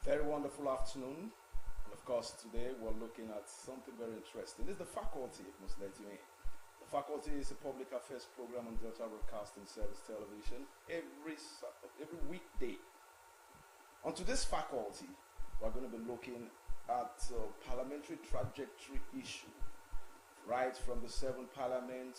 Very wonderful afternoon. And of course, today we're looking at something very interesting. It's the faculty, it must let you in. The faculty is a public affairs program on Delta Broadcasting Service Television every weekday. On today's faculty, we're going to be looking at parliamentary trajectory issue, right from the 7th Parliament,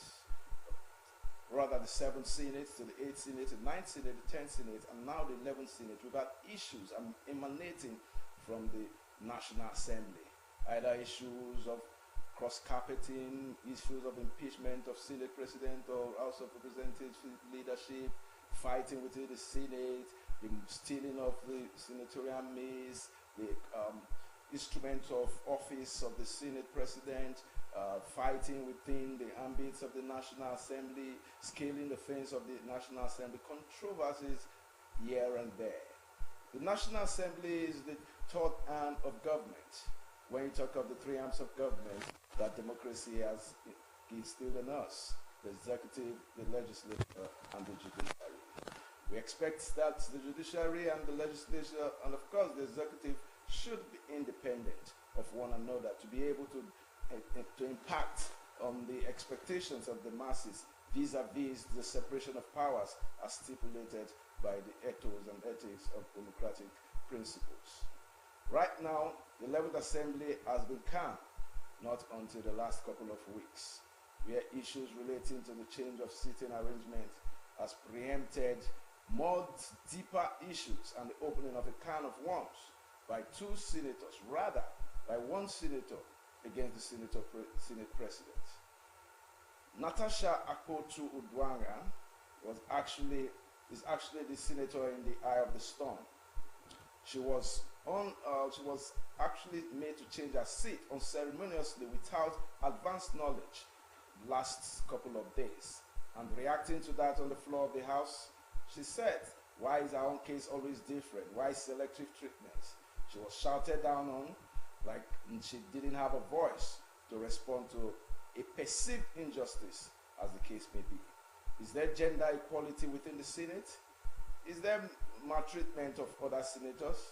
rather the 7th Senate to the 8th Senate, the 9th Senate, the 10th Senate, and now the 11th Senate. We've got issues emanating from the National Assembly, either issues of cross-carpeting, issues of impeachment of Senate President or House of Representatives leadership, fighting within the Senate, the stealing of the senatorial maze, the instrument of office of the Senate President, fighting within the ambits of the National Assembly, scaling the fence of the National Assembly, controversies here and there. The National Assembly is the third arm of government. When you talk of the three arms of government that democracy has instilled in us, the executive, the legislature, and the judiciary. We expect that the judiciary and the legislature, and of course the executive, should be independent of one another to be able to impact on the expectations of the masses vis-a-vis the separation of powers as stipulated by the ethos and ethics of democratic principles. Right now, the 11th Assembly has been calm, not until the last couple of weeks, where issues relating to the change of seating arrangement has preempted more deeper issues and the opening of a can of worms by two senators, rather by one senator against the Senate President. Natasha Akpotu-Uduaghan is actually the senator in the eye of the storm. She was actually made to change her seat unceremoniously without advanced knowledge last couple of days. And reacting to that on the floor of the House, she said, "Why is our own case always different? Why selective treatments?" She was shouted down on, like she didn't have a voice to respond to a perceived injustice, as the case may be. Is there gender equality within the Senate? Is there maltreatment of other senators?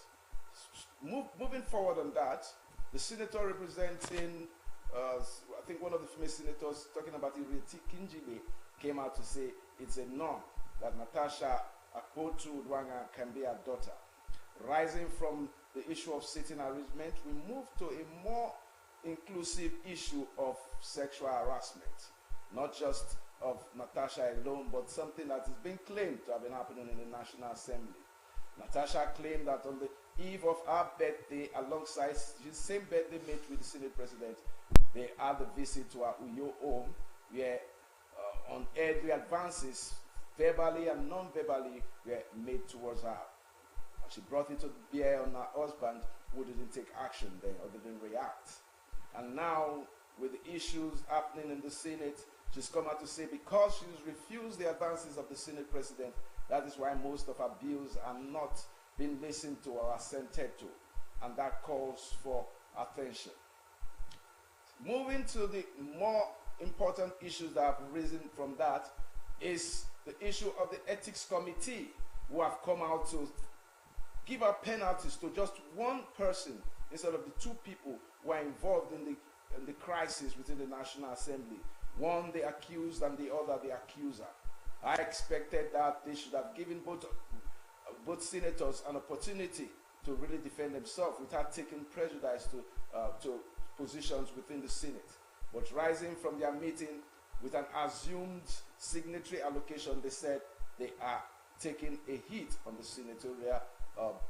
Moving forward on that, the senator representing, I think one of the famous senators talking about Ireti Kinjibe came out to say it's a norm that Natasha Akpotu-Uduaghan can be her daughter. Rising from the issue of seating arrangement, we move to a more inclusive issue of sexual harassment, not just of Natasha alone, but something that is being claimed to have been happening in the National Assembly. Natasha claimed that on the eve of her birthday, alongside the same birthday mate with the Senate President, they had a visit to her Uyo home, where unaired advances, verbally and non-verbally, were made towards her. She brought it to bear on her husband, who didn't take action then or didn't react. And now, with the issues happening in the Senate, she's come out to say because she's refused the advances of the Senate President, that is why most of her bills are not being listened to or assented to. And that calls for attention. Moving to the more important issues that have risen from that is the issue of the Ethics Committee, who have come out to give out penalties to just one person instead of the two people who are involved in the crisis within the National Assembly. One the accused and the other the accuser. I expected that they should have given both senators an opportunity to really defend themselves without taking prejudice to positions within the Senate. But rising from their meeting with an assumed signatory allocation, they said they are taking a hit on the senatorial North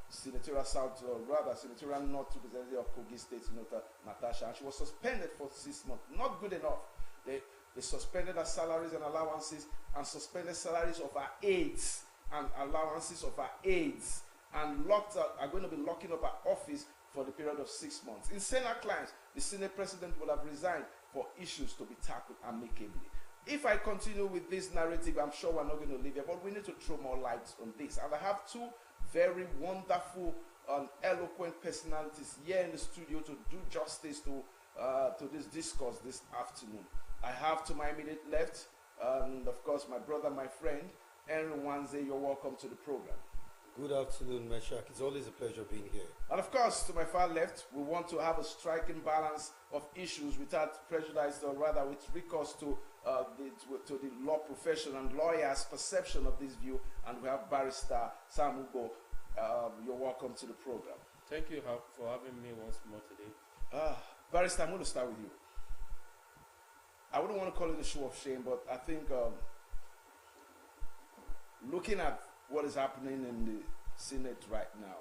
Representative of Kogi State, Senator Natasha, and she was suspended for 6 months. Not good enough. They suspended her salaries and allowances and suspended salaries of her aides and allowances of her aides and are going to be locking up her office for the period of 6 months. In Senate clients, the Senate President will have resigned for issues to be tackled amicably. If I continue with this narrative, I'm sure we're not going to leave here, but we need to throw more light on this. And I have two very wonderful and eloquent personalities here in the studio to do justice to this discourse this afternoon. I have to my immediate left, and of course, my brother, my friend, Henry Wanze. You're welcome to the program. Good afternoon, Meshach. It's always a pleasure being here. And of course, to my far left, we want to have a striking balance of issues without prejudice, or rather with recourse to the law profession and lawyers' perception of this view. And we have Barrister Sam Ugo. You're welcome to the program. Thank you for having me once more today. Barrister, I'm going to start with you. I wouldn't want to call it a show of shame, but I think looking at what is happening in the Senate right now,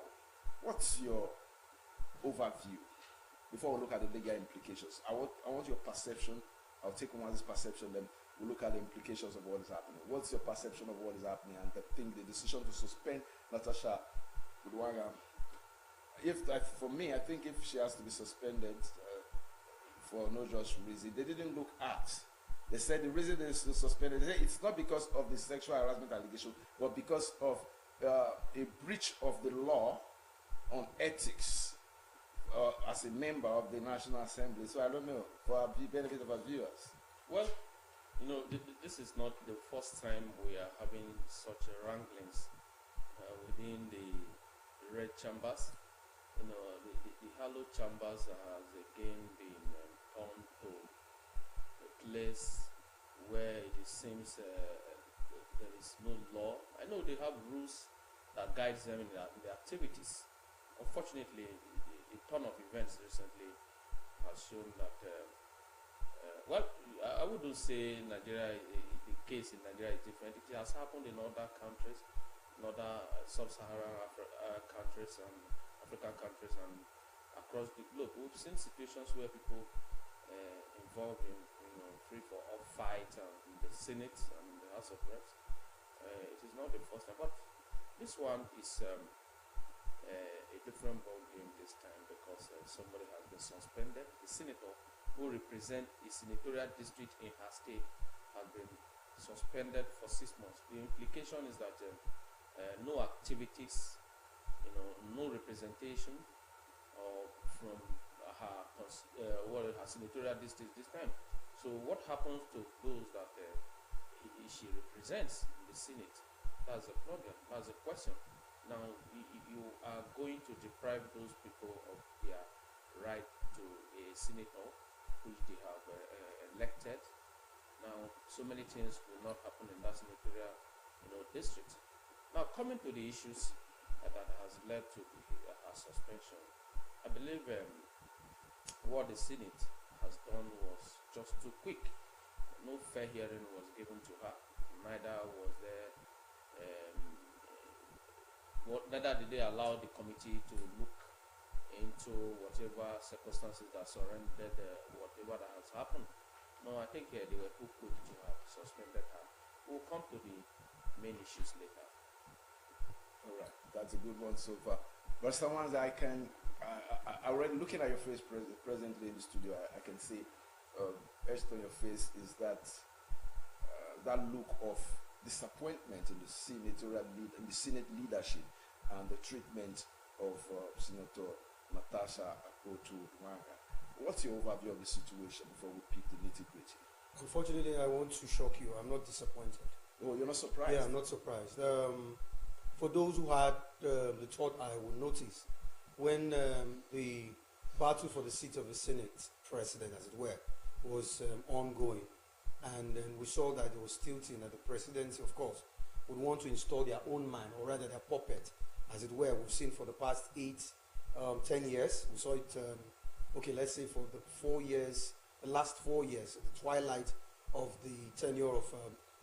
what's your overview? Before we look at the legal implications, I want your perception. I'll take one's perception, then we'll look at the implications of what is happening. What's your perception of what is happening? And I think the decision to suspend Natasha Uduaghan, for me, I think if she has to be suspended for no just reason, they didn't look at. They said the reason they suspended, they said it's not because of the sexual harassment allegation, but because of a breach of the law on ethics as a member of the National Assembly. So I don't know, for the benefit of our viewers. Well, this is not the first time we are having such wranglings within the red chambers. The hallowed chambers has again been turned to a place where it seems there is no law. I know they have rules that guides them in their activities. Unfortunately, the turn of events recently has shown that, I wouldn't say Nigeria, the case in Nigeria is different. It has happened in other countries, in other sub-Saharan countries and African countries and across the globe. We've seen situations where people involved in free-for-all fight in the Senate and in the House of Reps. It is not the first time, but this one is a different ball game this time because somebody has been suspended. The senator who represents the senatorial district in her state has been suspended for 6 months. The implication is that no activities, no representation from her senatorial district this time. So what happens to those that she represents in the Senate? That's a problem. That's a question. Now, you are going to deprive those people of their right to a senator, which they have elected. Now, so many things will not happen in that senatorial, district. Now, coming to the issues that has led to her suspension, I believe what the Senate has done was just too quick. No fair hearing was given to her. Neither was there. Neither did they allow the committee to look into whatever circumstances that surrounded whatever that has happened. No, I think they were too quick to have suspended her. We'll come to the main issues later. All right, that's a good one so far. But someone that I already looking at your face presently in the studio, I can see etched on your face is that that look of disappointment in the Senate leadership and the treatment of Senator Natasha Akpotu-Uduaghan. What's your overview of the situation before we pick the nitty-gritty? Unfortunately, I want to shock you. I'm not disappointed. Oh, you're not surprised? Yeah, I'm not surprised. For those who had the third eye will notice when the battle for the seat of the Senate president, as it were, was ongoing, and then we saw that there was tilting that the presidency, of course, would want to install their own man, or rather their puppet, as it were. We've seen for the past 10 years. We saw it, let's say for the last 4 years, the twilight of the tenure of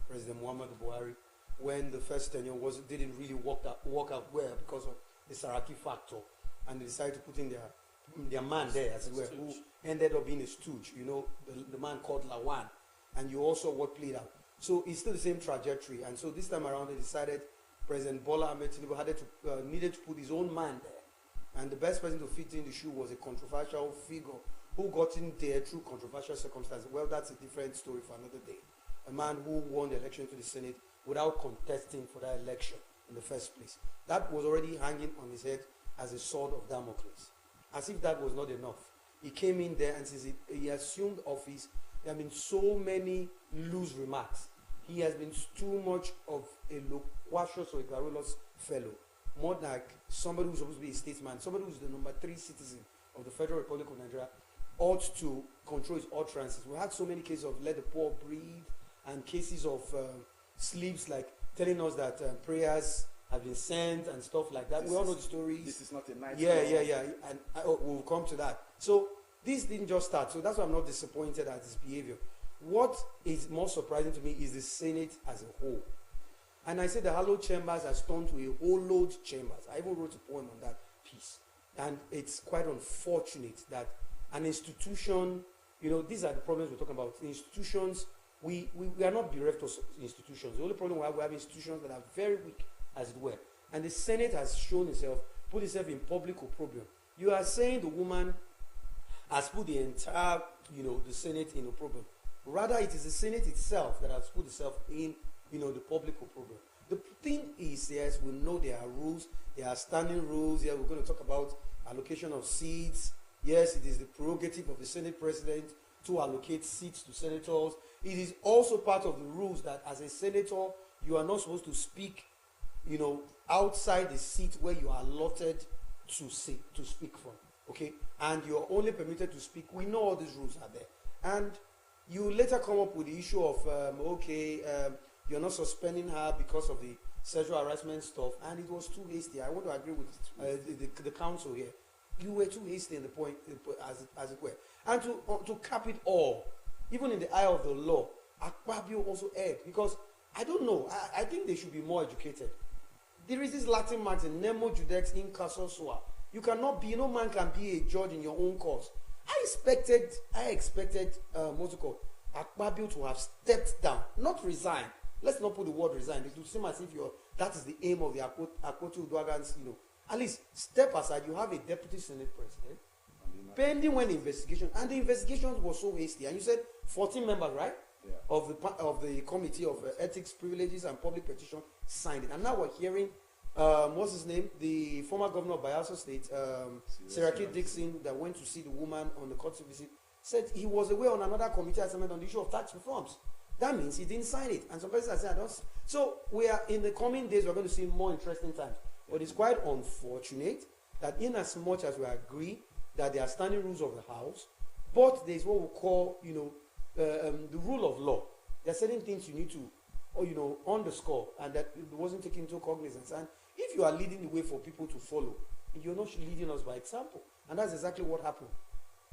President Muhammadu Buhari, when the first tenure didn't really work out well because of the Saraki factor, and they decided to put in their man there, as it were, who ended up being a stooge, the man called Lawan, and you also what played out. So it's still the same trajectory, and so this time around they decided President Bola Ahmed Tinubu needed to put his own man there, and the best person to fit in the shoe was a controversial figure who got in there through controversial circumstances. Well, that's a different story for another day. A man who won the election to the Senate without contesting for that election in the first place. That was already hanging on his head as a sword of Damocles. As if that was not enough. He came in there, and since he assumed office, there have been so many loose remarks. He has been too much of a loquacious or a garrulous fellow. more like somebody who's supposed to be a statesman, somebody who's the number 3 citizen of the Federal Republic of Nigeria, ought to control his utterances. We had so many cases of let the poor breathe, and cases of sleeps like telling us that prayers have been sent and stuff like that. We all know the stories. This is not a nice yeah. And we'll come to that. So this didn't just start. So that's why I'm not disappointed at his behavior. What is more surprising to me is the Senate as a whole. And I said the hallowed chambers has turned to a hollowed chambers. I even wrote a poem on that piece. And it's quite unfortunate that an institution, you know, these are the problems we're talking about. Institutions, we are not bereft of institutions. The only problem we have institutions that are very weak, as it were. And the Senate has shown itself, put itself in public opprobrium. You are saying the woman has put the entire, you know, the Senate in opprobrium. Rather, it is the Senate itself that has put itself in, you know, the public opprobrium. The thing is, yes, we know there are rules, there are standing rules. Here we're going to talk about allocation of seats. Yes, it is the prerogative of the Senate president to allocate seats to senators. It is also part of the rules that as a senator, you are not supposed to speak, you know, outside the seat where you are allotted to speak from. Okay? And you're only permitted to speak. We know all these rules are there. And you later come up with the issue of, you're not suspending her because of the sexual harassment stuff, and it was too hasty. I want to agree with the council here. You were too hasty in the point, as it were. And to cap it all, even in the eye of the law, Akpabio also erred, because I don't know, I think they should be more educated. There is this Latin Martin, Nemo Judex in Caso Sua. You cannot be, no man can be a judge in your own cause. I expected what's it called, Akpabio to have stepped down, not resign. Let's not put the word resign. It would seem as if that is the aim of the Akpoti Uduagans, you know. At least step aside. You have a deputy Senate president pending when investigation, and the investigation was so hasty. And you said 14 members, right? Yeah. Of the committee of ethics, privileges, and public petition signed it. And now we're hearing, what's his name? The former governor of Bayelsa State, Siraki Dixon, that went to see the woman on the court visit, said he was away on another committee assignment on the issue of tax reforms. That means he didn't sign it. And some persons are saying, I don't. So we are in the coming days, we're going to see more interesting times. But it's quite unfortunate that in as much as we agree that there are standing rules of the House, but there's what we call, you know, the rule of law. There are certain things you need to, you know, underscore, and that it wasn't taken into cognizance. And if you are leading the way for people to follow, you're not leading us by example. And that's exactly what happened.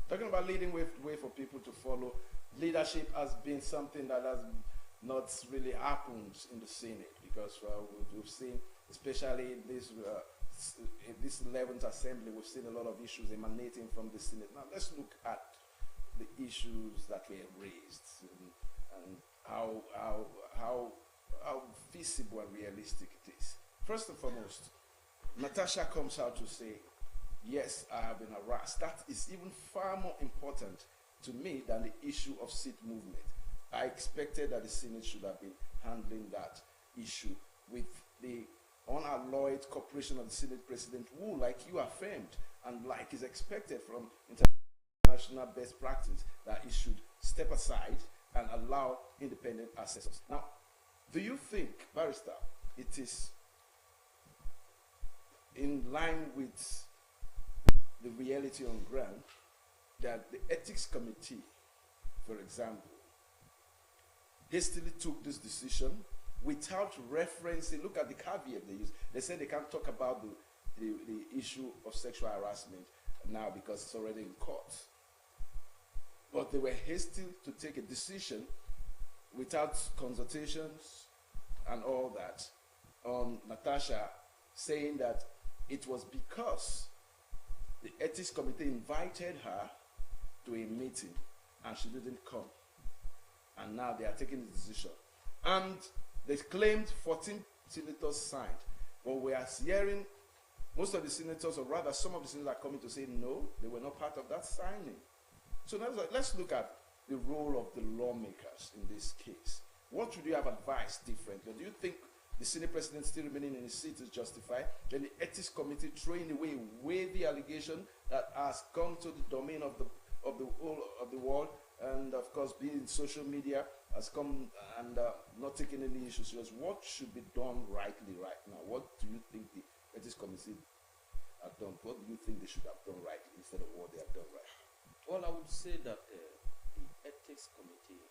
Talking about leading way for people to follow, leadership has been something that has not really happened in the Senate, because we've seen, especially in this 11th assembly, we've seen a lot of issues emanating from the Senate. Now let's look at the issues that were raised and how feasible and realistic it is. First and foremost, Natasha comes out to say, yes, I have been harassed. That is even far more important to me than the issue of seat movement. I expected that the Senate should have been handling that issue with the unalloyed cooperation of the Senate President, who, like you affirmed, and like is expected from international best practice, that he should step aside and allow independent assessors. Now, do you think, Barrister, it is in line with the reality on ground that the Ethics Committee, for example, hastily took this decision without referencing? Look at the caveat they use. They said they can't talk about the issue of sexual harassment now because it's already in court. But they were hasty to take a decision without consultations and all that on Natasha, saying that it was because the Ethics Committee invited her to a meeting and she didn't come. And now they are taking the decision. And they claimed 14 senators signed. But we are hearing most of the senators, or rather some of the senators, are coming to say no, they were not part of that signing. So now let's look at the role of the lawmakers in this case. What would you have advised differently? Do you think the Senate President still remaining in his seat is justified? Then the Ethics Committee throwing away weighty allegation that has come to the domain of the whole of the world, and of course being in social media, has come and not taking any issues serious. What should be done rightly right now? What do you think the ethics committee have done? What do you think they should have done right instead of what they have done right? Well, I would say that the ethics committee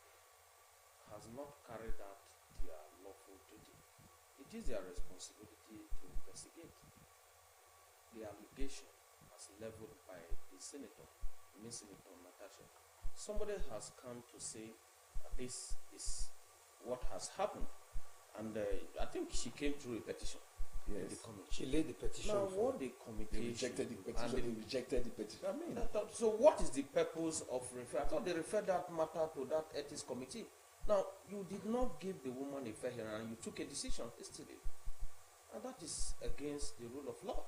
has not carried out their lawful duty. It is their responsibility to investigate the allegation as leveled by the senator, Senator Natasha. Somebody has come to say this is what has happened, and I think she came through a petition. Yes. The committee. She laid the petition. Now, for- what the They committee rejected the should do, petition. and They rejected the petition. I mean, so what is the purpose of refer? I thought they referred that matter to that ethics committee. Now, you did not give the woman a fair hearing and you took a decision hastily. And that is against the rule of law.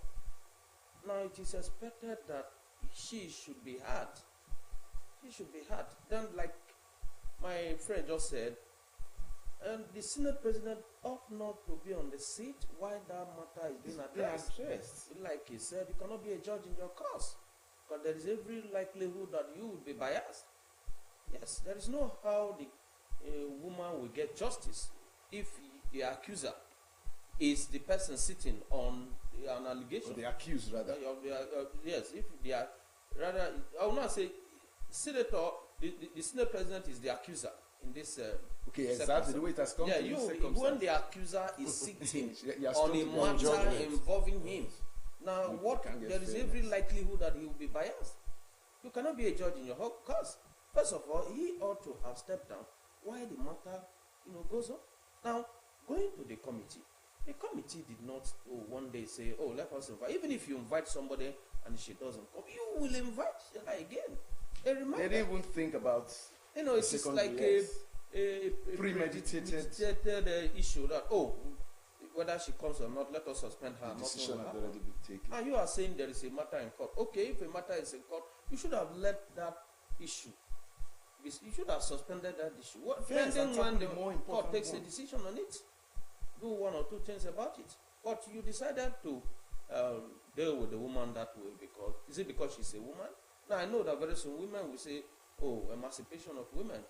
Now, it is expected that she should be heard. She should be heard. Then, like my friend just said, and the Senate president ought not to be on the seat while that matter is being addressed. Like he said, you cannot be a judge in your cause, because there is every likelihood that you will be biased. Yes, there is no how the woman will get justice if the accuser is the person sitting on an allegation. Or the accused, rather. Yes, if they are rather, I will not say senator. The Senate president is the accuser in this. Okay, exactly the way it has come. Yeah, to this when circumstance. the accuser is sitting You are on still a to run matter judgment. involving him. Now, You what can't get there is fairness. every likelihood that he will be biased. You cannot be a judge in your whole cause. First of all, he ought to have stepped down while the matter, goes on. Now, going to the committee did not one day say, "Oh, let us invite." Even if you invite somebody and she doesn't come, you will invite her again. A reminder. They didn't even think about. It's just second like yes. a Premeditated issue that, whether she comes or not, let us suspend her. The Nothing decision will had happen. already been taken. And you are saying there is a matter in court. Okay, if a matter is in court, you should have let that issue. You should have suspended that issue. Yes, Pending and when the the more court important takes a one. decision on it, do one or two things about it. But you decided to deal with the woman that way because is it because she's a woman? Now I know that very soon women will say, "Oh, emancipation of women,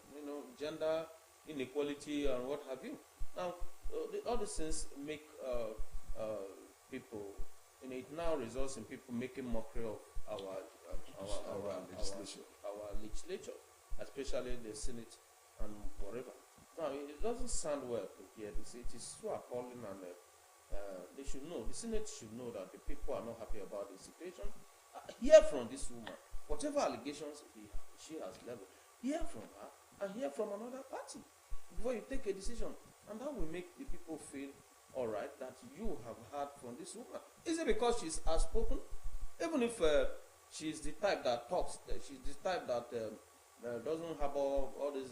gender inequality and what have you." Now all these things make people, it now results in people making mockery of our legislature, especially the Senate and whatever. Now it doesn't sound well to hear this. It is so appalling, and they should know. The Senate should know that the people are not happy about the situation. Hear from this woman, whatever allegations she has leveled. Hear from her and hear from another party before you take a decision, and that will make the people feel all right that you have heard from this woman. Is it because she's outspoken? Even if she's the type that talks, she's the type that doesn't have all this,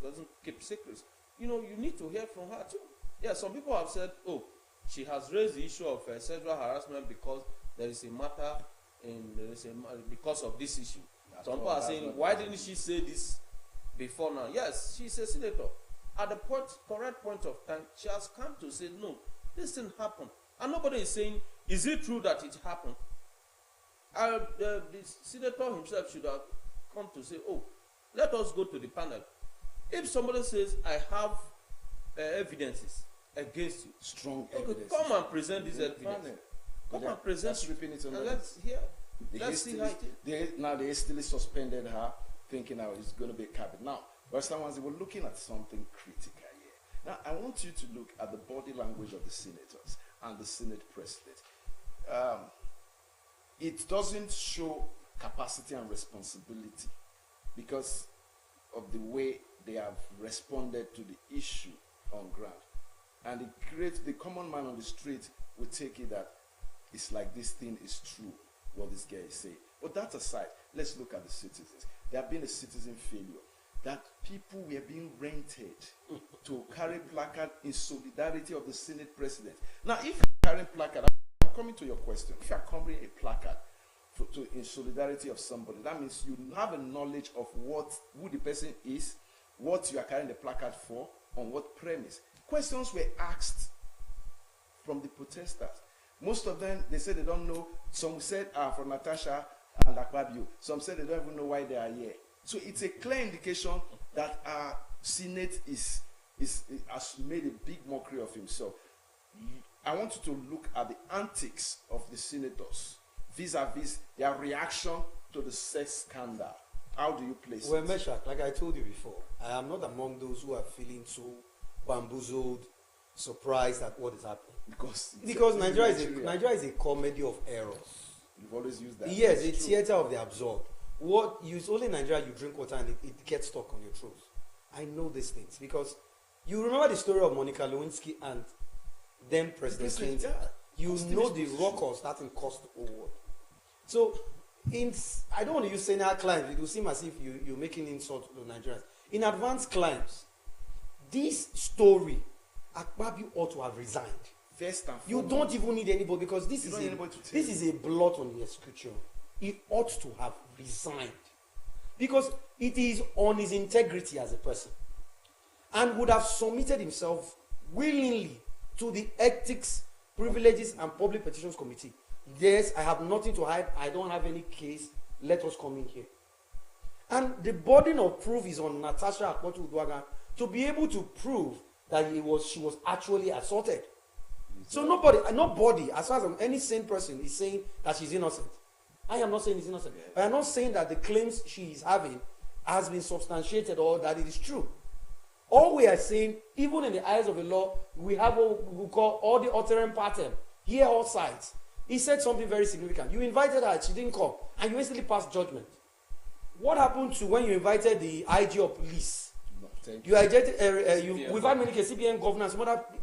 doesn't keep secrets. You need to hear from her too. Yeah, some people have said, "Oh, she has raised the issue of sexual harassment because there is a matter because of this issue." Some people are saying, "Why didn't she say this before now?" Yes, she's a senator. At the correct point of time, she has come to say, "No, this thing happened," and nobody is saying, "Is it true that it happened?" The senator himself should have come to say, "Oh, let us go to the panel." If somebody says, "I have evidences against you," Strong okay, evidence. come and present this evidence. Come and present. Stripping it on And the let's hear. Let's see how it is. They hastily suspended her, thinking now it's going to be a cabinet. Now, Western ones, they were looking at something critical here. Now, I want you to look at the body language of the senators and the Senate president. It doesn't show capacity and responsibility because of the way they have responded to the issue on ground. And the common man on the street will take it that it's like this thing is true, what this guy is saying. But that aside, let's look at the citizens. There have been a citizen failure. That people were being rented to carry placard in solidarity of the Senate president. Now, if you're carrying placard, I'm coming to your question. If you're carrying a placard in solidarity of somebody, that means you have a knowledge of who the person is, what you are carrying the placard for, on what premise. Questions were asked from the protesters. Most of them, they said they don't know. Some said from Natasha and Akpabio. Some said they don't even know why they are here. So it's a clear indication that our Senate has made a big mockery of himself. I want you to look at the antics of the senators vis-a-vis their reaction to the sex scandal. How do you place Well, it? Meshach, like I told you before, I am not among those who are feeling so bamboozled, surprised at what is happening. Because Nigeria is a comedy of errors. You've always used that. Yes, It's a true. theater of the absurd. It's only in Nigeria you drink water and it gets stuck on your throat. I know these things because you remember the story of Monica Lewinsky and then President Clinton. Yeah. You Hostage know the position. ruckus that will cost the whole world. So, I don't want to use senior climbs. It will seem as if you're making insult to Nigerians. In advanced climbs, this story, Akpabio ought to have resigned. First and You foremost, don't even need anybody because this You is don't need anybody to tell this is a blot on the execution. He ought to have resigned because it is on his integrity as a person, and would have submitted himself willingly to the Ethics, Privileges, and Public Petitions Committee. Yes, I have nothing to hide. I don't have any case. Let us come in here. And the burden of proof is on Natasha Akpoti-Uduaghan to be able to prove that she was actually assaulted. So nobody, as far as any sane person is saying that she's innocent. I am not saying she's innocent. I am not saying that the claims she is having has been substantiated or that it is true. All we are saying, even in the eyes of the law, we have what we call all the uttering pattern. Hear all sides. He said something very significant. You invited her, she didn't come, and you instantly passed judgment. What happened to when you invited the IG of police? No, thank You invited, CBN we've had many cases, CBN governors,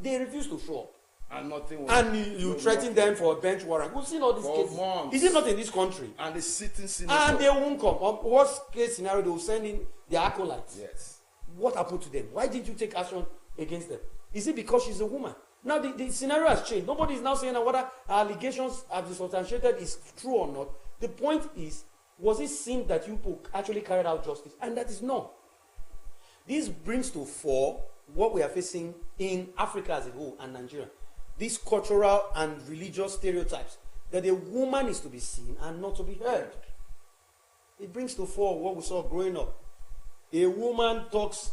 they refused to show up. And nothing was, And you threaten them for a bench warrant. We've seen all these For cases. months. Is it not in this country? and the sitting senator. And they won't come. Worst case scenario, they will send in their acolytes. Yes. What happened to them? Why didn't you take action against them? Is it because she's a woman? Now the scenario has changed. Nobody is now saying that whether allegations have been substantiated is true or not. The point is, was it seen that you people actually carried out justice? And that is no. This brings to fore what we are facing in Africa as a whole and Nigeria. These cultural and religious stereotypes that a woman is to be seen and not to be heard. It brings to fore what we saw growing up. A woman talks,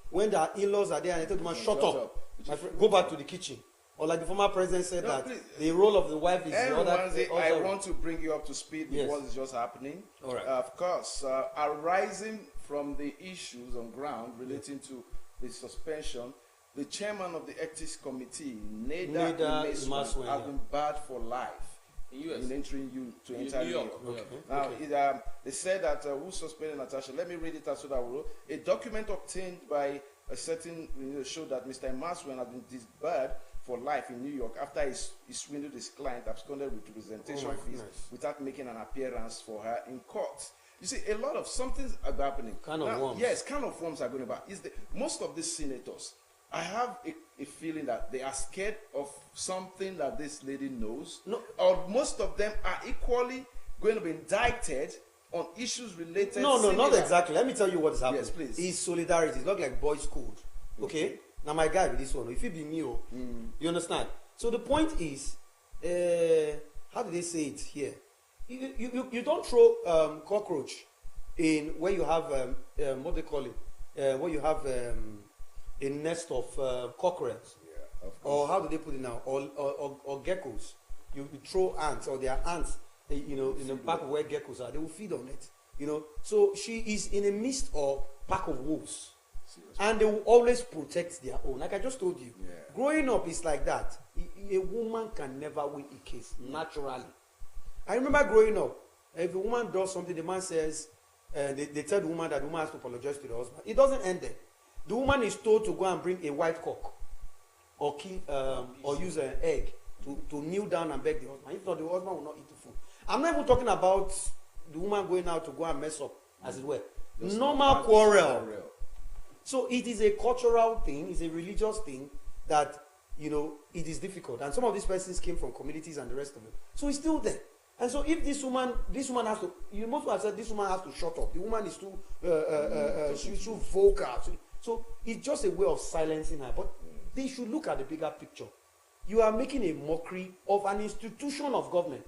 when their in-laws are there and they tell the man, shut up. My friend, go back to the kitchen. Or like the former president said, No, that please. the role of the wife is the Everyone other. say, I want to bring you up to speed with Yes. what is just happening. All right. Of course, arising from the issues on ground relating to the suspension, the chairman of the Ethics Committee, Neda Imaswan, has been barred for life In US. in entering you to In enter New New York. York. Okay. Now, they said that who suspended Natasha? Let me read it as so that we wrote. A document obtained by a certain showed that Mr. Imaswan had been disbarred for life in New York after he swindled his client, absconded with representation fees goodness. without making an appearance for her in court. You see, a lot of something's happening. Kind of worms. Yes, kind of worms are going about. Most of these senators, I have a feeling that they are scared of something that this lady knows. No. Or most of them are equally going to be indicted on issues related. No, not similar. exactly. Let me tell you what is happening. Yes, please. It's solidarity. It's not like boys' code. Okay? Now, my guy with this one, if it be me, you understand? So the point is, how do they say it here? You don't throw cockroach in where you have, what they call it, where you have a nest of cockerels. Yeah, of course. Or how do they put it now? Or geckos. You throw ants, or there are ants, in the back of where geckos are. They will feed on it. So she is in a midst of pack of wolves, Seriously. and they will always protect their own. Like I just told you, Yeah. growing up is like that. A woman can never win a case naturally. I remember growing up. If a woman does something, the man says, they tell the woman that the woman has to apologize to the husband. It doesn't end there. The woman is told to go and bring a white cock, or kill, or use an egg to kneel down and beg the husband. If not, the husband will not eat the food. I'm not even talking about the woman going out to go and mess up, as it were. Just Normal not quarrel. So it is a cultural thing, it's a religious thing that, it is difficult. And some of these persons came from communities and the rest of it. So it's still there. And so if this woman has to, you must have said this woman has to shut up. The woman is too, she's too vocal. So it's just a way of silencing her. But they should look at the bigger picture. You are making a mockery of an institution of government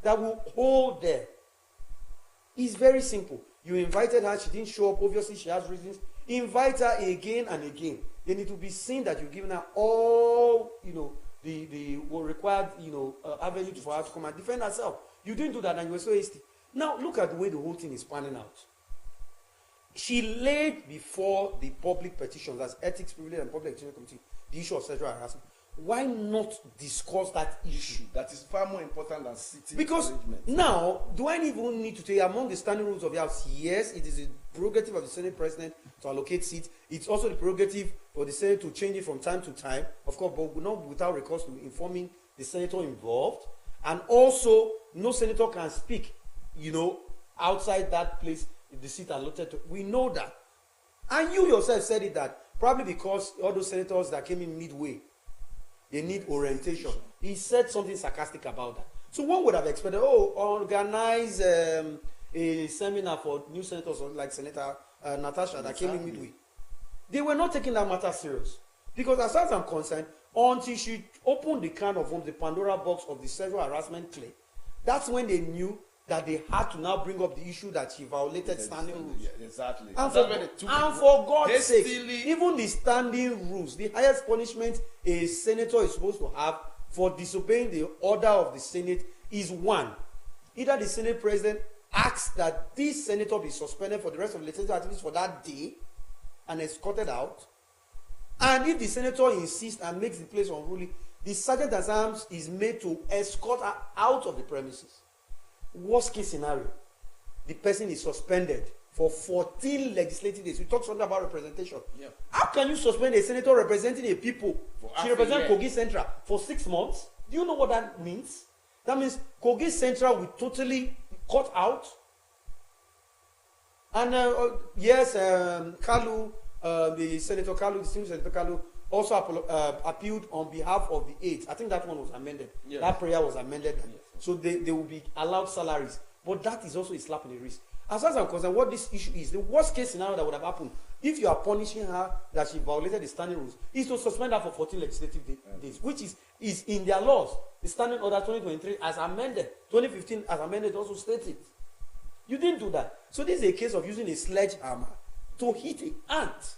that will hold there. It's very simple. You invited her, she didn't show up. Obviously, she has reasons. Invite her again and again. Then it will be seen that you've given her all, the required, avenue for her to come and defend herself. You didn't do that, and you were so hasty. Now look at the way the whole thing is panning out. She laid before the public petitions, as Ethics, Privilege and Public Petition Committee, the issue of sexual harassment. Why not discuss that issue? That is far more important than sitting Because arrangement. now, do I even need to tell you, among the standing rules of the House, yes, it is a prerogative of the Senate President to allocate seats. It's also the prerogative for the Senate to change it from time to time, of course, but not without recourse to informing the senator involved. And also, no senator can speak, outside that place, the seat allotted to. We know that. And you yourself said it, that probably because all those senators that came in midway, they need orientation. He said something sarcastic about that. So one would have expected, organize a seminar for new senators like Senator Natasha that came in midway. They were not taking that matter serious. Because as far as I'm concerned, until she opened the can of the Pandora box of the sexual harassment claim, that's when they knew that they had to now bring up the issue that she violated standing rules. Yeah, exactly. And for God's sake, hastily, even the standing rules, the highest punishment a senator is supposed to have for disobeying the order of the Senate is one. Either the Senate President asks that this senator be suspended for the rest of the legislative activities for that day and escorted out. And if the senator insists and makes the place unruly, the sergeant at arms is made to escort her out of the premises. Worst case scenario, the person is suspended for 14 legislative days. We talked something about representation. Yeah. How can you suspend a senator representing a people? She represents year. Kogi Central for 6 months. Do you know what that means? That means Kogi Central will totally cut out. And yes, Kalu, the Senator Kalu, distinguished Senator Kalu, also appealed on behalf of the aides. I think that one was amended. Yes. That prayer was amended. Yes. So they will be allowed salaries. But that is also a slap in the wrist. As far as I'm concerned, what this issue is, the worst case scenario that would have happened if you are punishing her that she violated the standing rules is to suspend her for 14 legislative days, which is in their laws. The Standing Order 2023 as amended, 2015 as amended also states it. You didn't do that. So this is a case of using a sledgehammer to hit an ant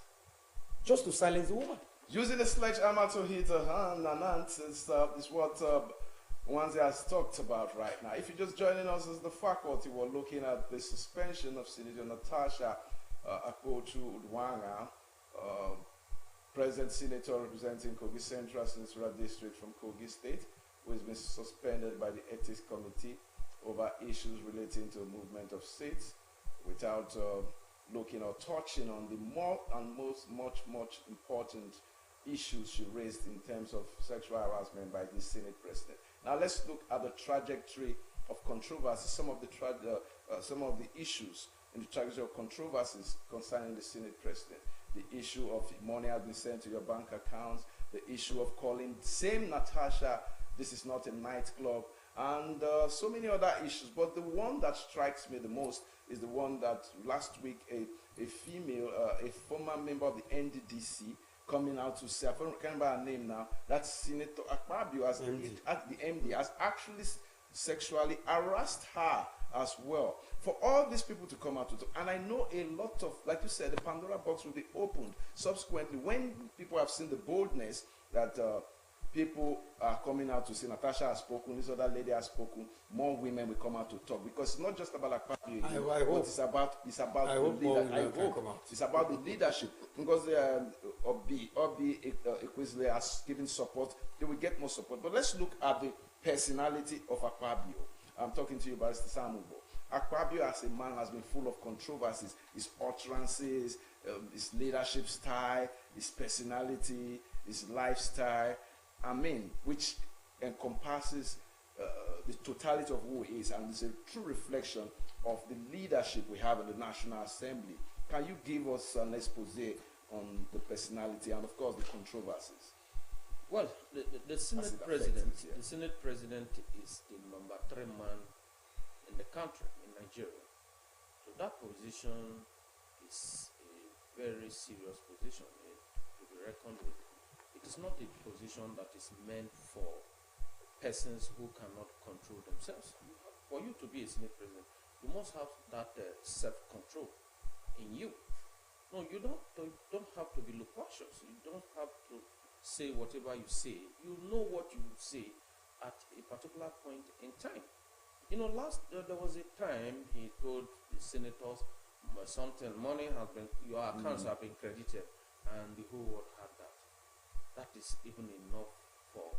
just to silence the woman. using a sledgehammer to hit a hand and ants and stuff is what Wanze has talked about right now. If you're just joining us as the faculty, we're looking at the suspension of Senator Natasha Akpochu Udwanga, President Senator representing Kogi Central Senatorial District from Kogi State, who has been suspended by the Ethics Committee over issues relating to movement of seats without looking or touching on the more and much important issues she raised in terms of sexual harassment by the Senate President. Now let's look at the trajectory of controversy, some of the issues in the trajectory of controversies concerning the Senate President. The issue of money has been sent to your bank accounts, the issue of calling same Natasha, this is not a nightclub, and so many other issues. But the one that strikes me the most is the one that last week a female, a former member of the NDDC, coming out to say, I can't remember her name now, that Senator Akpabio, as the MD, has actually sexually harassed her as well. For all these people to come out to talk, and I know a lot of, like you said, the Pandora box will be opened subsequently when people have seen the boldness that people are coming out to say Natasha has spoken, this other lady has spoken, more women will come out to talk, because it's not just about Akpabio. I hope. It's about I hope more women can come out. It's about the leadership, because Obi Ekwesile has given support. They will get more support. But let's look at the personality of Akpabio. I'm talking to you about Samubo. Akpabio as a man has been full of controversies. His utterances, his leadership style, his personality, his lifestyle, which encompasses the totality of who he is, and is a true reflection of the leadership we have in the National Assembly. Can you give us an expose on the personality and, of course, the controversies? Well, the Senate President, the Senate President is the number 3 man in the country, in Nigeria. So that position is a very serious position to be reckoned with. It is not a position that is meant for persons who cannot control themselves. For you to be a Senate President, you must have that self-control in you. No, you don't have to be loquacious. You don't have to say whatever you say. You know what you say at a particular point in time. You know, there was a time he told the senators something, money has been, your accounts have been credited, and the whole world had that. That is even enough for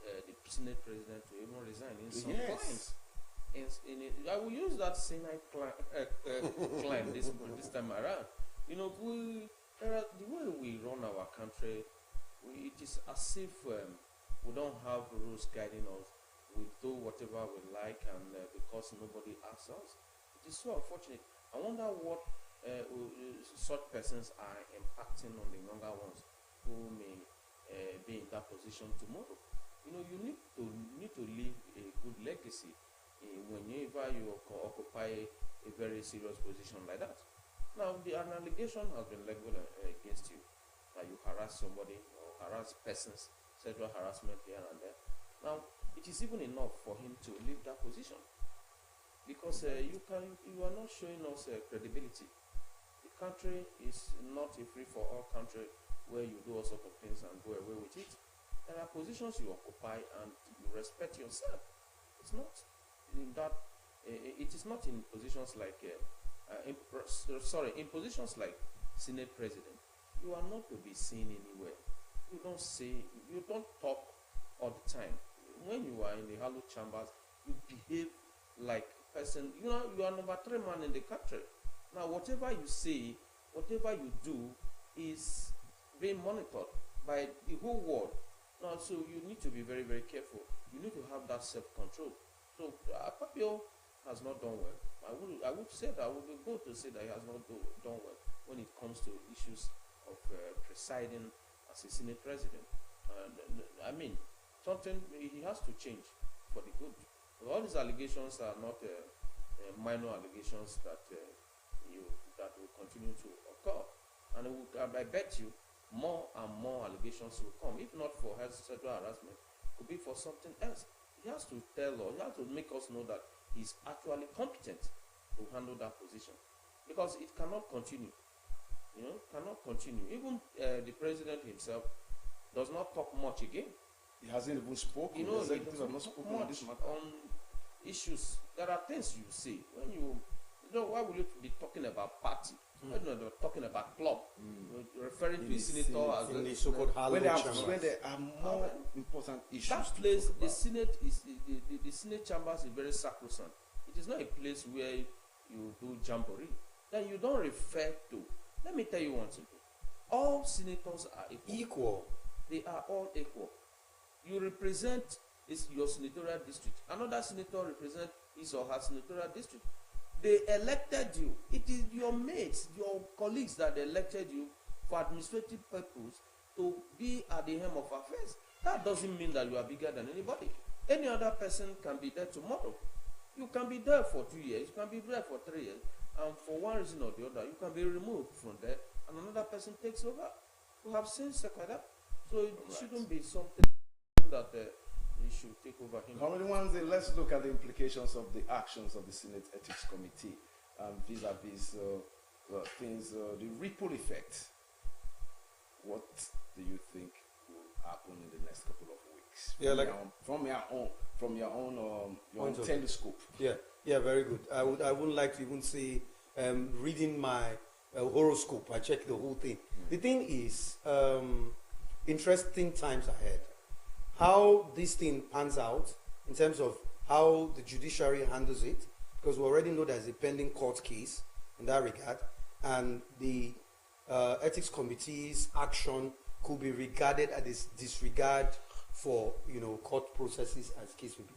the Senate president to even resign in some clients. I will use that Senate client this time around. You know, the way we run our country, it is as if we don't have rules guiding us. We do whatever we like, and because nobody asks us, it is so unfortunate. I wonder what such persons are impacting on the younger ones who may be in that position tomorrow. You know, you need to leave a good legacy whenever you occupy a very serious position like that. Now, an allegation has been leveled against you that you harass somebody or harass persons, sexual harassment here and there. Now, it is even enough for him to leave that position, because you are not showing us credibility. The country is not a free-for-all country where you do all sorts of things and go away with it. There are positions you occupy, and you respect yourself. It's not in that. It is not in positions like in positions like Senate President. You are not to be seen anywhere. You don't talk all the time. When you are in the hallowed chambers, you behave like a person. You know, you are number 3 man in the country. Now, whatever you say, whatever you do, is being monitored by the whole world. Now, so you need to be very, very careful. You need to have that self-control. So, Akpabio has not done well. I would say that I would go to say that he has not done well when it comes to issues of presiding as a Senate president. I mean, something he has to change for the good. All these allegations are not minor allegations that will continue to occur, and I bet you more and more allegations will come. If not for sexual harassment, it could be for something else. He has to tell us, he has to make us know that he's actually competent to handle that position, because it cannot continue. You know, cannot continue. Even the president himself does not talk much again. He hasn't even spoken. You know, the executives have not spoken on this matter. On issues. There are things you say when you know, why would you be talking about party? Why not talking about club? Referring to the senator as the so-called when there are more important issues. That place, the Senate the Senate chambers is very sacrosanct. It is not a place where you do jamboree. Then you don't refer to. Let me tell you one thing. All senators are equal. They are all equal. You represent your senatorial district. Another senator represents his or her senatorial district. They elected you. It is your mates, your colleagues that elected you for administrative purpose to be at the helm of affairs. That doesn't mean that you are bigger than anybody. Any other person can be there tomorrow. You can be there for 2 years, you can be there for 3 years, and for one reason or the other, you can be removed from there, and another person takes over. We have seen stuff like that. So it shouldn't be something that you should take over him. Let's look at the implications of the actions of the Senate Ethics Committee vis-a-vis things, the ripple effect. What do you think will happen in the next couple of weeks? From your own telescope. Yeah, very good. I wouldn't like to even say reading my horoscope. I check the whole thing. The thing is, interesting times ahead. How this thing pans out in terms of how the judiciary handles it, because we already know there's a pending court case in that regard, and the ethics committee's action could be regarded as disregard for court processes as case will be.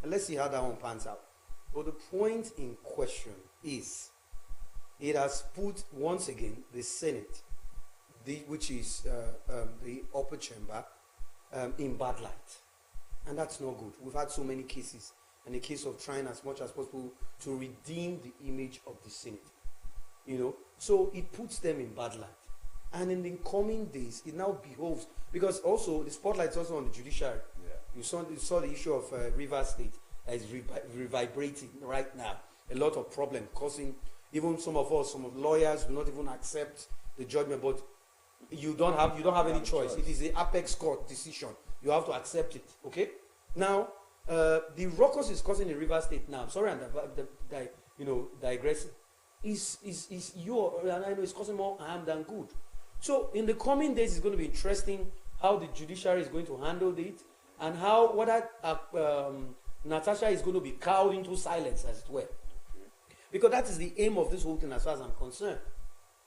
And let's see how that one pans out. But the point in question is, it has put once again the Senate, which is the upper chamber, in bad light, and that's not good. We've had so many cases, and the case of trying as much as possible to redeem the image of the Senate, so it puts them in bad light. And in the coming days, it now behoves, because also the spotlight is also on the judiciary. You saw the issue of Rivers State is revibrating right now. A lot of problem causing even some of lawyers will not even accept the judgment. But you don't have any choice. It is the apex court decision. You have to accept it. Okay. Now, the ruckus is causing in River State now. I'm sorry, I'm digressing. Is and I know it's causing more harm than good. So in the coming days, it's going to be interesting how the judiciary is going to handle it, and how whether Natasha is going to be cowed into silence, as it were, because that is the aim of this whole thing, as far as I'm concerned.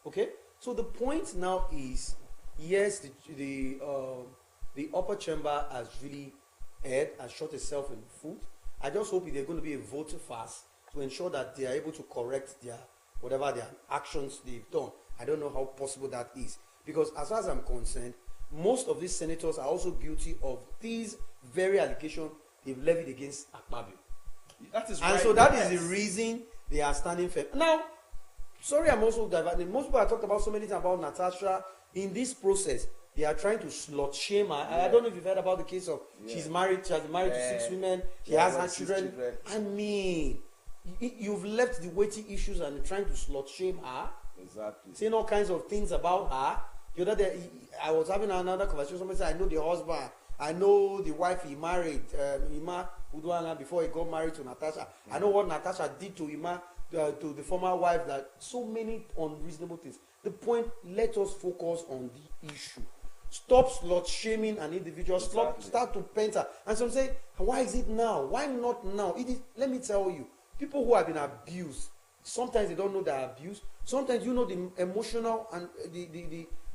Okay. So the point now is, yes, the upper chamber has really has shot itself in the foot. I just hope there's going to be a vote fast to ensure that they are able to correct whatever their actions they've done. I don't know how possible that is, because as far as I'm concerned, most of these senators are also guilty of these very allegations they've levied against Akpabio. That is and right. so that is the reason they are standing firm. Now, sorry, I'm also diverting. Most people have talked about so many things about Natasha. In this process, they are trying to slut shame her. I don't know if you've heard about the case of she's married. She has been married to 6 women. She has her children. I mean, you've left the weighty issues and trying to slut shame her. Exactly. Saying all kinds of things about her. The other day, I was having another conversation. Somebody said, I know the husband. I know the wife he married, Ima Udwanga, before he got married to Natasha. I know what Natasha did to Ima, to the former wife. That so many unreasonable things. The point, let us focus on the issue. Stop slut shaming an individual. Exactly. Start to paint her. And some say, why is it now? Why not now? It is. Let me tell you, people who have been abused, sometimes they don't know they're abused. Sometimes you know the emotional and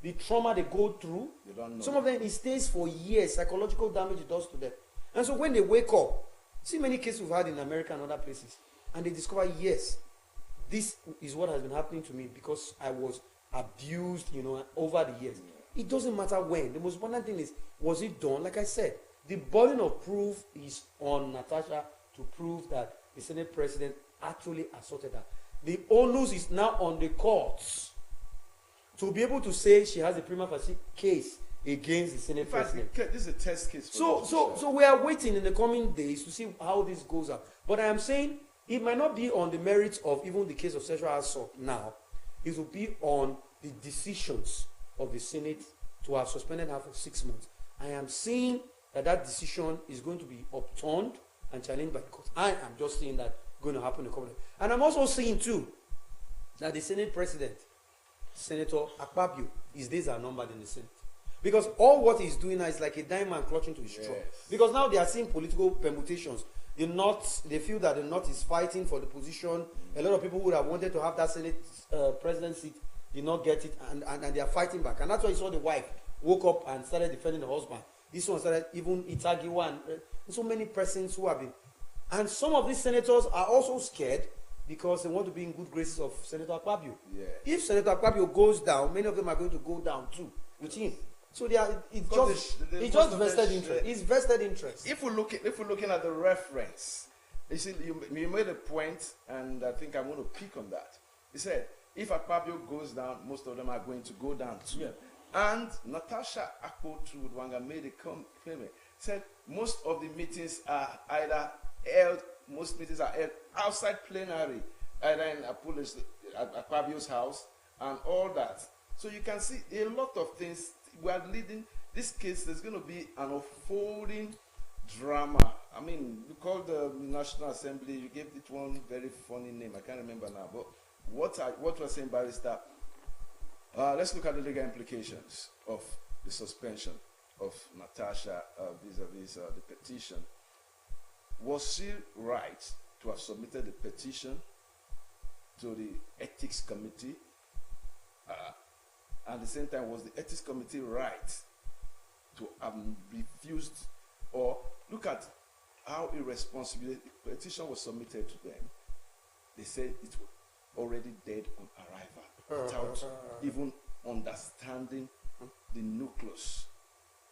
the trauma they go through. You don't know. Some of them, it stays for years. Psychological damage it does to them. And so when they wake up, see many cases we've had in America and other places, and they discover, yes, this is what has been happening to me because I was abused, over the years. It doesn't matter when. The most important thing is, was it done? Like I said, the burden of proof is on Natasha to prove that the Senate president actually assaulted her. The onus is now on the courts to be able to say she has a prima facie case against the Senate president. This is a test case. So we are waiting in the coming days to see how this goes up. But I am saying it might not be on the merits of even the case of sexual assault now. It will be on the decisions of the Senate to have suspended her for 6 months. I am saying that decision is going to be upturned and challenged by the court. I am just saying that going to happen in the coming days. And I'm also saying too that the Senate president, Senator Akpabio, his days are numbered in the Senate. Because all what he's doing now is like a dying man clutching to his straw. Because now they are seeing political permutations. The North, they feel that the North is fighting for the position. A lot of people would have wanted to have that Senate president seat, did not get it, and they are fighting back. And that's why you saw the wife woke up and started defending the husband. This one started, even Itagiwa, and so many persons who have been. And some of these senators are also scared because they want to be in good graces of Senator Akpabio. Yeah. If Senator Akpabio goes down, many of them are going to go down too with him. So it's just vested interest. It's vested interest. If we're looking at the reference, you see, you made a point, and I think I'm going to pick on that. He said, if Akpabio goes down, most of them are going to go down too. Yeah. And Natasha Akpo-Udwanga made a comment. Said most of the meetings are either held. Most meetings are held outside plenary, either in Akpabio's house and all that. So you can see a lot of things. We are leading this case. There's going to be an unfolding drama. I mean, you called the National Assembly. You gave it one very funny name. I can't remember now. But what was saying, Barrister? Let's look at the legal implications of the suspension of Natasha vis-a-vis the petition. Was she right to have submitted the petition to the Ethics Committee? At the same time, was the Ethics Committee right to have refused, or look at how irresponsible the petition was submitted to them? They said it was already dead on arrival, without even understanding the nucleus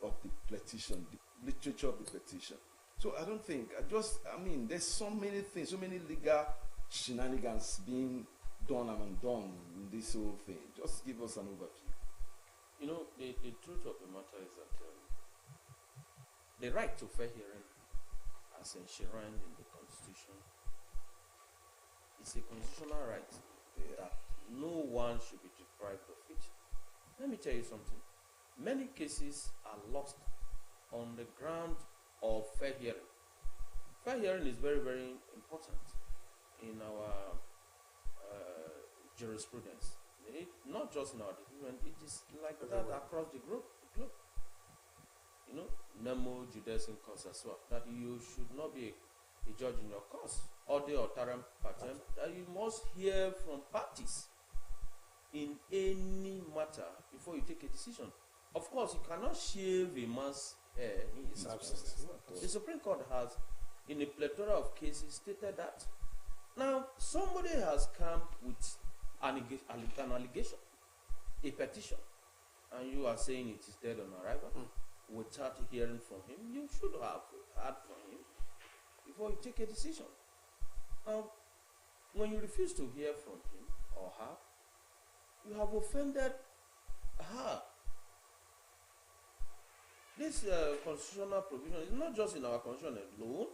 of the petition, the literature of the petition. So I don't think, there's so many things, so many legal shenanigans being done and undone in this whole thing. Just give us an overview. You know, the truth of the matter is that the right to fair hearing, as enshrined in the Constitution, is a constitutional right that no one should be deprived of it. Let me tell you something. Many cases are lost on the ground of fair hearing. Fair hearing is very, very important in our jurisprudence. Not just in our department, it is like that across the globe. You know, nemo judes in causa sua, that you should not be a judge in your cause. Ode or taram patem, that you must hear from parties in any matter before you take a decision. Of course, you cannot shave a man's hair in his absence. The Supreme Court has, in a plethora of cases, stated that. Now, somebody has come with an allegation, a petition, and you are saying it is dead on arrival. Without hearing from him, you should have heard from him before you take a decision. Now, when you refuse to hear from him or her, you have offended her. This constitutional provision is not just in our constitution alone.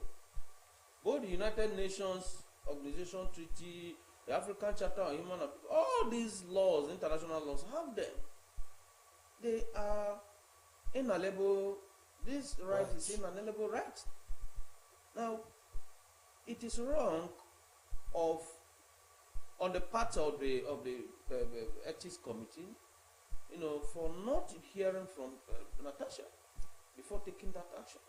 Both the United Nations Organization Treaty, the African Charter on Human Rights, all these laws, international laws, have them. They are inalienable. This right is inalienable right. Now, it is wrong on the part of the ethics committee, for not hearing from Natasha before taking that action.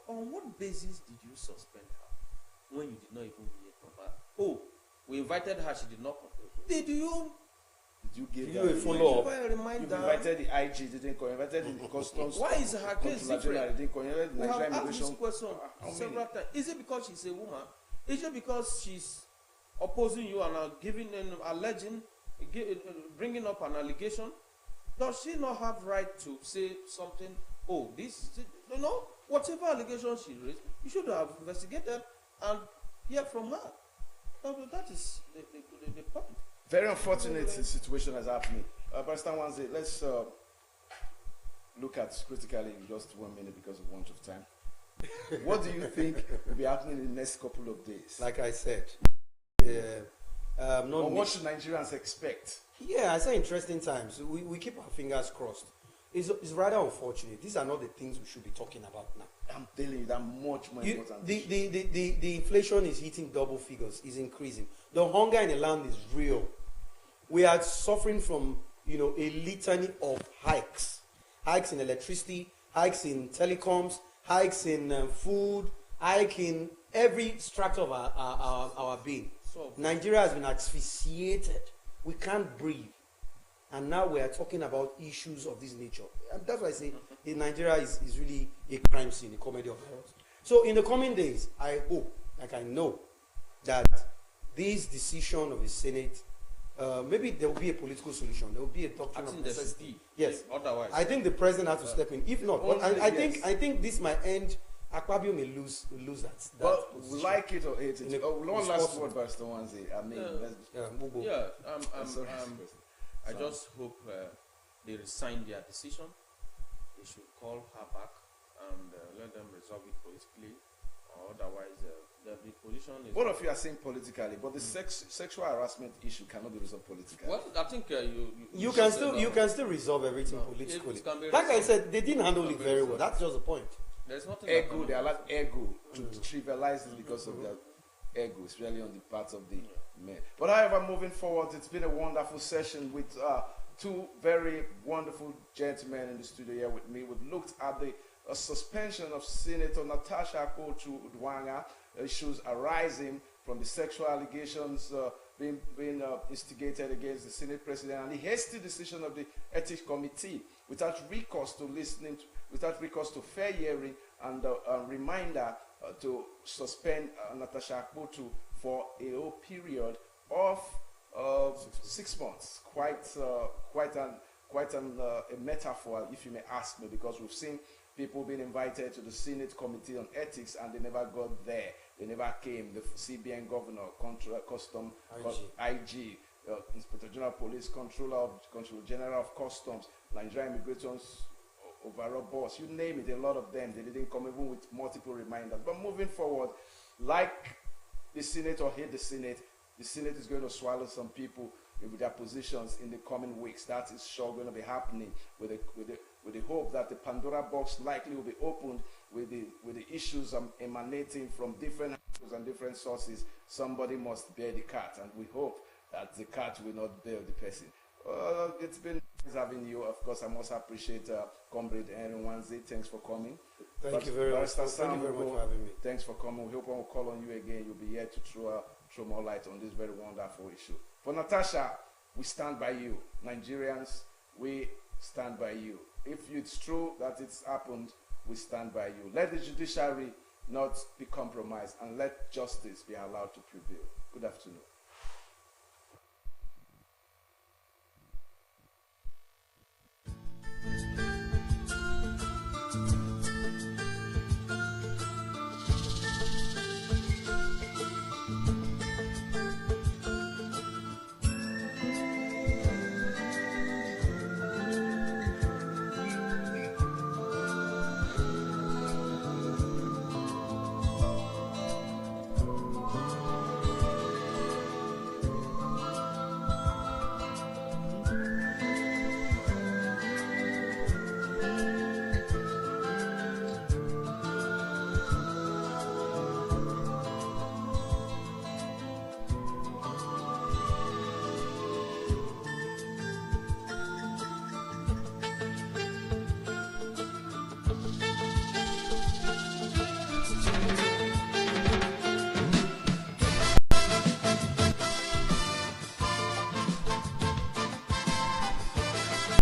On what basis did you suspend her when you did not even hear from her? Oh, we invited her, she did not come. Did you give a follow-up? You invited the IG, didn't come. Invited the customs. Why is her case different? Didn't come. We have asked this question several times. Is it because she's a woman? Is it because she's opposing you and alleging, bringing up an allegation? Does she not have right to say something? Oh, whatever allegation she raised, you should have investigated and hear from her. That is the point. Very unfortunate situation has happened. Pastor Wanze, let's look at critically in just 1 minute because of want of time. What do you think will be happening in the next couple of days? Like I said, what should Nigerians expect? Yeah, I say interesting times. We keep our fingers crossed. It's rather unfortunate. These are not the things we should be talking about now. I'm telling you, that much more important. The inflation is hitting double figures, is increasing. The hunger in the land is real. We are suffering from, a litany of hikes. Hikes in electricity, hikes in telecoms, hikes in food, hike in every strata of our being. Nigeria has been asphyxiated. We can't breathe. And now we are talking about issues of this nature. And that's why I say Nigeria is really a crime scene, a comedy of errors. So in the coming days, I hope, I know, that this decision of the Senate, maybe there will be a political solution. There will be a doctrine of necessity. Yes. Otherwise, I think the president has to step in. If not, but I think this might end. Akpabio may lose that. But like it or hate it. One last word, Pastor Wanze. I just hope they resign their decision. They should call her back and let them resolve it politically. Or otherwise, the position is. Both of you are saying politically, but the sexual harassment issue cannot be resolved politically. Well, I think you can still resolve everything politically. Like I said, they didn't handle it very well. That's just the point. There's nothing. Ego, they allow ego to trivialize it because of their ego, especially on the part of the men. But however, moving forward, it's been a wonderful session with two very wonderful gentlemen in the studio here with me. We looked at the suspension of Senator Natasha Akpotu-Uduaghan, issues arising from the sexual allegations being instigated against the Senate President, and the hasty decision of the Ethics Committee without recourse to fair hearing and a reminder to suspend Natasha Akpotu for a whole period of 6 months. Quite a metaphor, if you may ask me, because we've seen people being invited to the Senate Committee on Ethics and they never got there. They never came. The CBN Governor, Custom, IG, Inspector General Police, Controller General of Customs, Nigerian Immigrations overall boss, you name it, a lot of them, they didn't come even with multiple reminders. But moving forward, like the Senate or hate the Senate is going to swallow some people. with their positions in the coming weeks. That is sure going to be happening with the hope that the Pandora box likely will be opened with the issues emanating from different angles and different sources. Somebody must bear the cat, and we hope that the cat will not bear the person. It's been nice having you. Of course, I must appreciate Comrade Henry Nwanze. Thanks for coming. Thank you very much. Thank you very much for having me. Thanks for coming. We hope when we call on you again, you'll be here to throw more light on this very wonderful issue. For Natasha, we stand by you. Nigerians, we stand by you. If it's true that it's happened, we stand by you. Let the judiciary not be compromised, and let justice be allowed to prevail. Good afternoon.